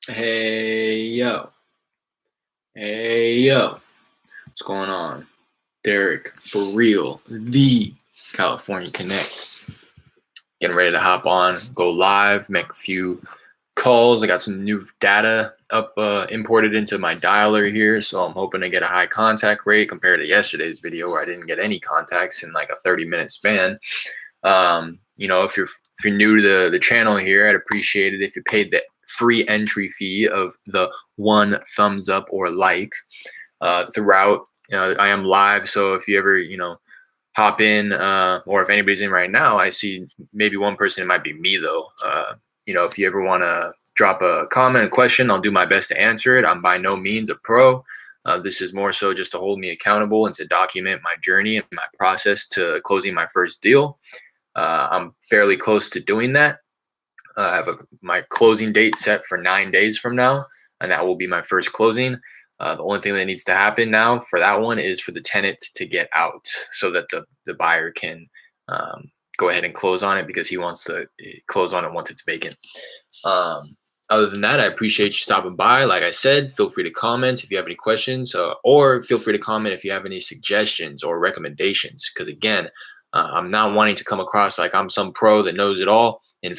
Hey yo, hey yo, what's going on? Derek, for real, the California Connect. Getting ready to hop on, go live, make a few calls. I got some new data imported into my dialer here, so I'm hoping to get a high contact rate compared to yesterday's video where I didn't get any contacts in like a 30-minute span. If you're new to the channel here, I'd appreciate it if you paid the free entry fee of the one thumbs up or like throughout. I am live, so if you ever hop in, or if anybody's in right now, I see maybe one person. It might be me though. If you ever want to drop a comment, a question, I'll do my best to answer it. I'm by no means a pro. This is more so just to hold me accountable and to document my journey and my process to closing my first deal. I'm fairly close to doing that. I have my closing date set for 9 days from now, and that will be my first closing. The only thing that needs to happen now for that one is for the tenant to get out so that the buyer can go ahead and close on it because he wants to close on it once it's vacant. Um, Other than that, I appreciate you stopping by. Like I said, feel free to comment if you have any questions, or feel free to comment if you have any suggestions or recommendations. Because again, I'm not wanting to come across like I'm some pro that knows it all and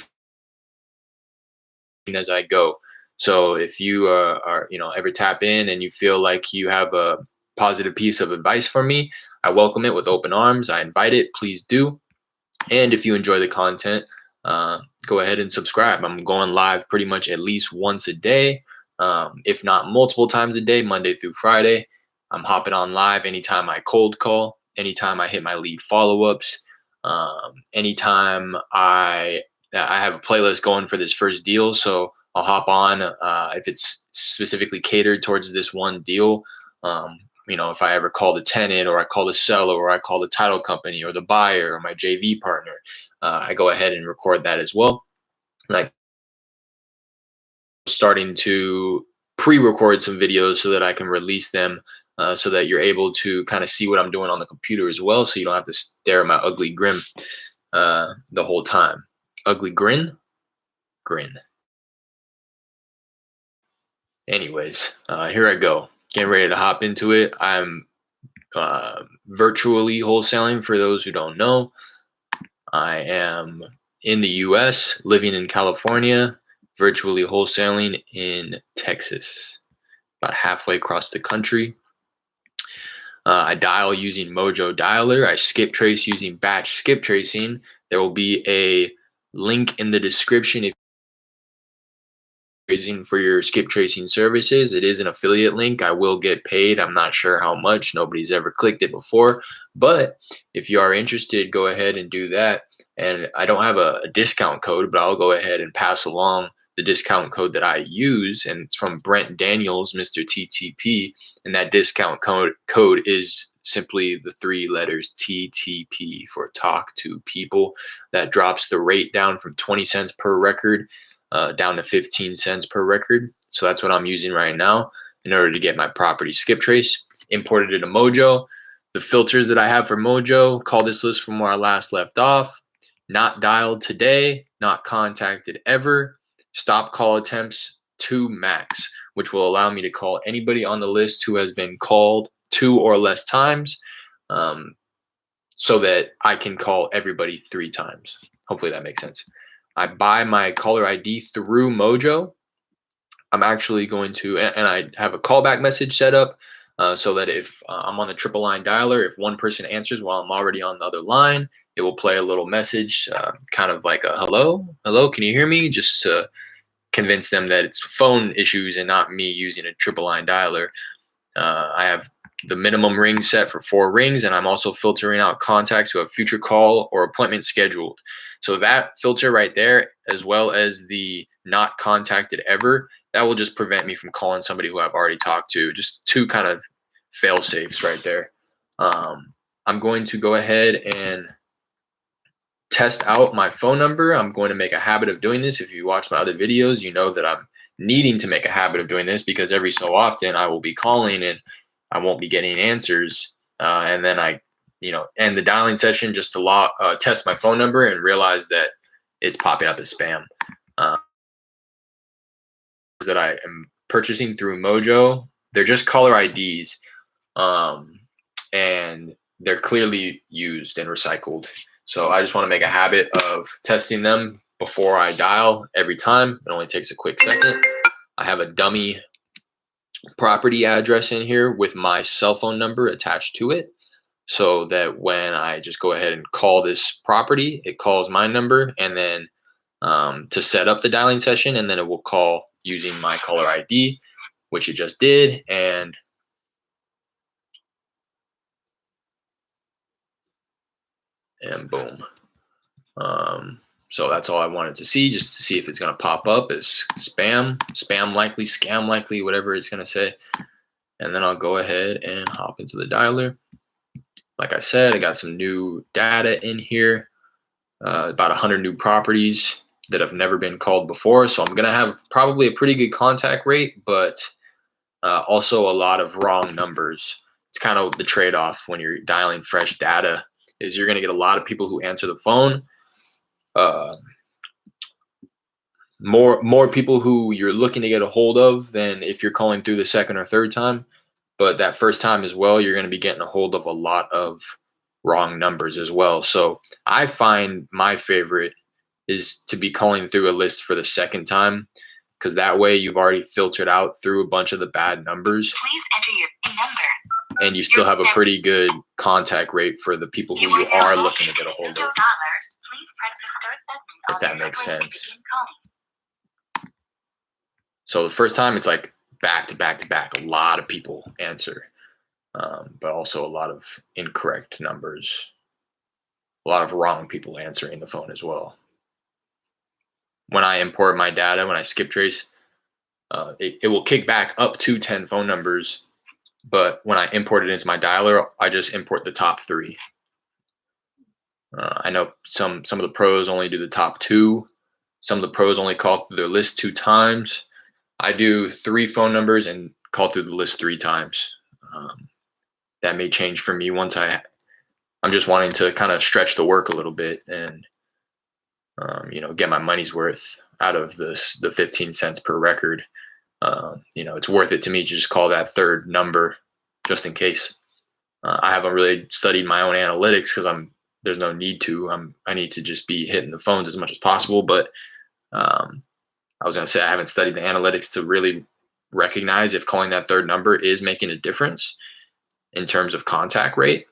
as I go. So if you are ever tap in and you feel like you have a positive piece of advice for me, I welcome it with open arms. I invite it. Please do. And if you enjoy the content, go ahead and subscribe. I'm going live pretty much at least once a day, if not multiple times a day, Monday through Friday. I'm hopping on live anytime I cold call, anytime I hit my lead follow-ups, anytime I have a playlist going for this first deal. So I'll hop on if it's specifically catered towards this one deal. If I ever call the tenant or I call the seller or I call the title company or the buyer or my JV partner, I go ahead and record that as well. Like starting to pre-record some videos so that I can release them so that you're able to kind of see what I'm doing on the computer as well. So you don't have to stare at my ugly grin the whole time. Ugly grin? Grin. Anyways, here I go. Getting ready to hop into it. I'm virtually wholesaling for those who don't know. I am in the US, living in California, virtually wholesaling in Texas, about halfway across the country. I dial using Mojo Dialer. I skip trace using batch skip tracing. There will be a link in the description if tracing for your skip tracing services. It is an affiliate link. I will get paid. I'm not sure how much. Nobody's ever clicked it before. But if you are interested, go ahead and do that. And I don't have a discount code, but I'll go ahead and pass along the discount code that I use. And it's from Brent Daniels, Mr. TTP. And that discount code is simply the 3 letters TTP for Talk to People. That drops the rate down from 20 cents per record down to 15 cents per record. So that's what I'm using right now in order to get my property skip trace. Imported it to Mojo. The filters that I have for Mojo, call this list from where I last left off. Not dialed today, not contacted ever. Stop call attempts to max, which will allow me to call anybody on the list who has been called 2 or less times, so that I can call everybody 3 times. Hopefully that makes sense. I buy my caller ID through Mojo. I'm actually going to, and I have a callback message set up so that if I'm on the triple line dialer, if one person answers while I'm already on the other line, it will play a little message, kind of like a hello, can you hear me? Just to convince them that it's phone issues and not me using a triple line dialer. I have the minimum ring set for 4 rings, and I'm also filtering out contacts who have future call or appointment scheduled. So that filter right there, as well as the not contacted ever, that will just prevent me from calling somebody who I've already talked to. Just 2 kind of fail safes right there. I'm going to go ahead and test out my phone number. I'm going to make a habit of doing this. If you watch my other videos, you know that I'm needing to make a habit of doing this because every so often I will be calling and I won't be getting answers. And then I, end the dialing session just to test my phone number and realize that it's popping up as spam. that I am purchasing through Mojo, they're just caller IDs, and they're clearly used and recycled. So I just want to make a habit of testing them before I dial every time. It only takes a quick second. I have a dummy property address in here with my cell phone number attached to it, so that when I just go ahead and call this property, it calls my number, and then to set up the dialing session, and then it will call using my caller ID, which it just did, and boom. So that's all I wanted to see, just to see if it's going to pop up as spam likely, scam likely, whatever it's going to say. And then I'll go ahead and hop into the dialer. Like I said, I got some new data in here, about 100 new properties that have never been called before. So I'm going to have probably a pretty good contact rate, but also a lot of wrong numbers. It's kind of the trade-off when you're dialing fresh data, is you're going to get a lot of people who answer the phone. More people who you're looking to get a hold of than if you're calling through the second or third time. But that first time as well, you're going to be getting a hold of a lot of wrong numbers as well. So I find my favorite is to be calling through a list for the second time, because that way you've already filtered out through a bunch of the bad numbers. Please enter your number. And you still have a pretty good contact rate for the people who you are looking to get a hold of, if that makes sense. So the first time, it's like back to back to back. A lot of people answer, but also a lot of incorrect numbers. A lot of wrong people answering the phone as well. When I import my data, when I skip trace, it will kick back up to 10 phone numbers. But when I import it into my dialer, I just import the top 3. I know some of the pros only do the top 2. Some of the pros only call through their list 2 times. I do 3 phone numbers and call through the list 3 times. That may change for me once I'm just wanting to kind of stretch the work a little bit and get my money's worth out of the 15 cents per record. It's worth it to me to just call that third number just in case. I haven't really studied my own analytics because there's no need to. I need to just be hitting the phones as much as possible. But I was going to say I haven't studied the analytics to really recognize if calling that third number is making a difference in terms of contact rate.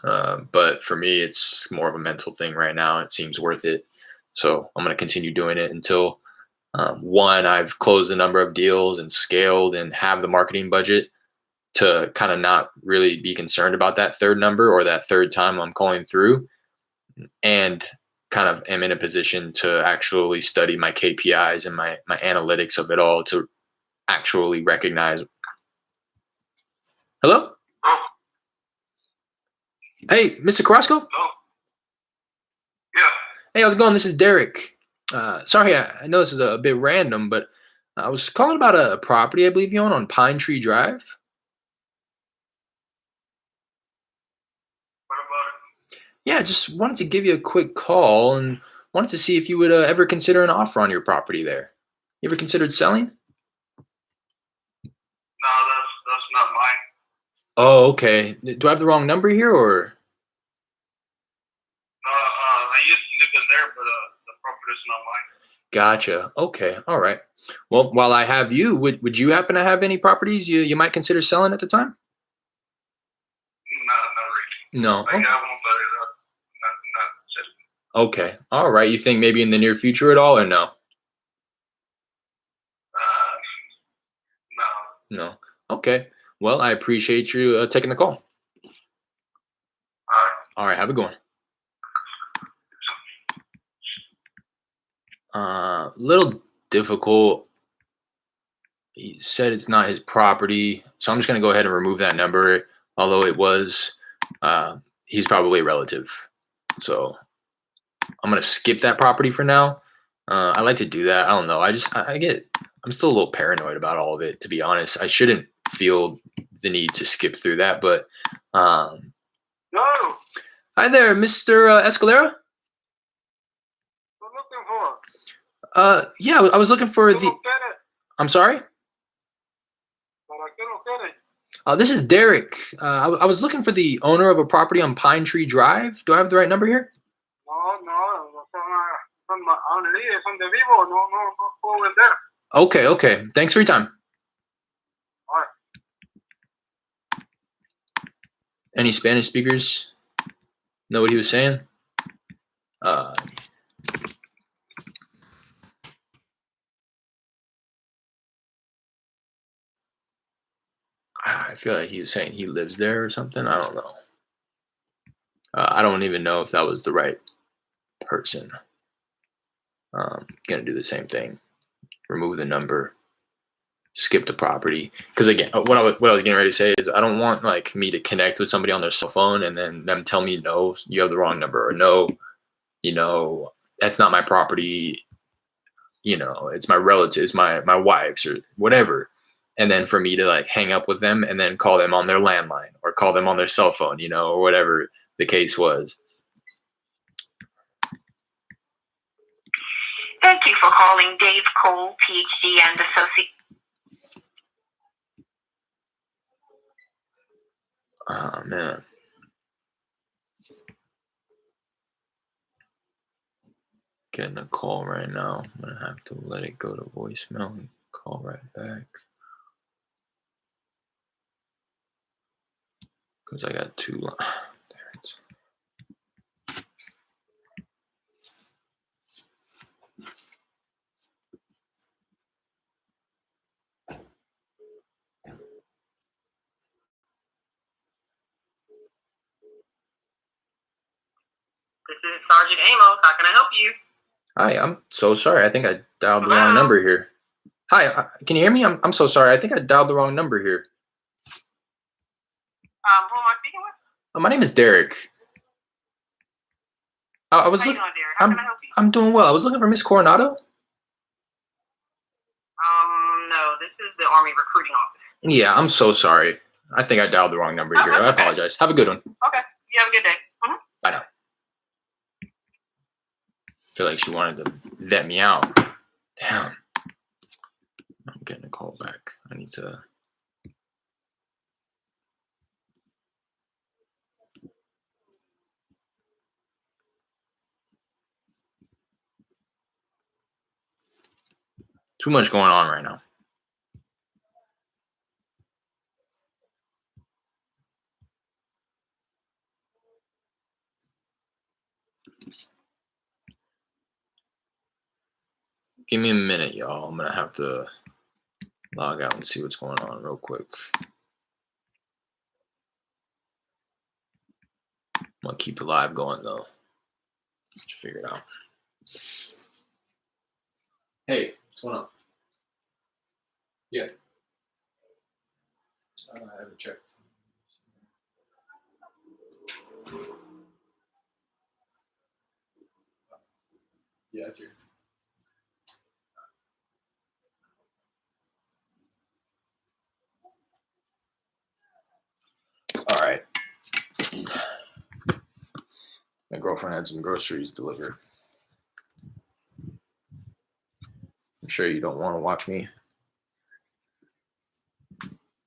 But for me, it's more of a mental thing right now. It seems worth it. So I'm going to continue doing it until, one, I've closed a number of deals and scaled and have the marketing budget to kind of not really be concerned about that third number or that third time I'm calling through, and kind of am in a position to actually study my KPIs and my analytics of it all to actually recognize. Hello? Hey, Mr. Carrasco? Hello? Yeah. Hey, how's it going? This is Derek. Sorry, I know this is a bit random, but I was calling about a property I believe you own on Pine Tree Drive. What about it? Yeah, just wanted to give you a quick call and wanted to see if you would ever consider an offer on your property there. You ever considered selling? No, that's not mine. Oh, okay. Do I have the wrong number here, or? I used to live in there, but the property is not mine. Gotcha. Okay. All right. Well, while I have you, would you happen to have any properties you might consider selling at the time? No, not really. No. I have one, but not selling. Okay. All right. You think maybe in the near future at all, or no? No. No. Okay. Well, I appreciate you taking the call. All right. All right. Have a good one. Little difficult. He said it's not his property, so I'm just going to go ahead and remove that number. Although it was, he's probably a relative. So I'm going to skip that property for now. I like to do that. I don't know. I'm still a little paranoid about all of it, to be honest. I shouldn't feel the need to skip through that, but No. hi there, Mr. Escalera. What looking for? Yeah, I was looking for Who looked at it? I'm sorry? ¿Para qué lo quiere? This is Derek. I was looking for the owner of a property on Pine Tree Drive. Do I have the right number here? No, son de vivo, no puedo vender. Okay. Thanks for your time. All right. Any Spanish speakers know what he was saying? I feel like he was saying he lives there or something. I don't know. I don't even know if that was the right person. Gonna do the same thing. Remove the number. Skip the property. Because again, what I was getting ready to say is I don't want like me to connect with somebody on their cell phone and then them tell me no, you have the wrong number, or no, that's not my property. It's my relatives, my wife's or whatever. And then for me to like hang up with them and then call them on their landline or call them on their cell phone, or whatever the case was. Thank you for calling Dave Cole, PhD and Associate. Oh man. Getting a call right now. I'm gonna have to let it go to voicemail and call right back. Because I got two. There it is. This is Sergeant Amos. How can I help you? Hi, I'm so sorry. I think I dialed the wrong number here. Hi, can you hear me? I'm so sorry. I think I dialed the wrong number here. Who am I speaking with? My name is Derek. I was How you looking. doing, Derek? How can I help you? I'm doing well. I was looking for Miss Coronado. No, this is the Army recruiting office. Yeah, I'm so sorry. I think I dialed the wrong number here. I apologize. Have a good one. Okay. You have a good day. Bye now. I feel like she wanted to vet me out. Damn. I'm getting a call back. I need to. Too much going on right now. Give me a minute, y'all. I'm gonna have to log out and see what's going on real quick. I'm gonna keep the live going though. Let's figure it out. Hey, what's going on? Yeah. I haven't checked. Yeah, it's here. All right. My girlfriend had some groceries delivered. I'm sure you don't want to watch me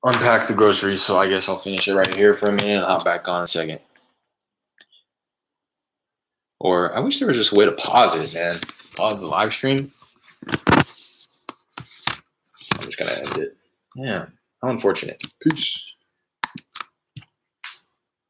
unpack the groceries, so I guess I'll finish it right here for a minute and hop back on in a second. Or I wish there was just a way to pause it, man. Pause the live stream. I'm just gonna end it. Yeah, how unfortunate. Peace.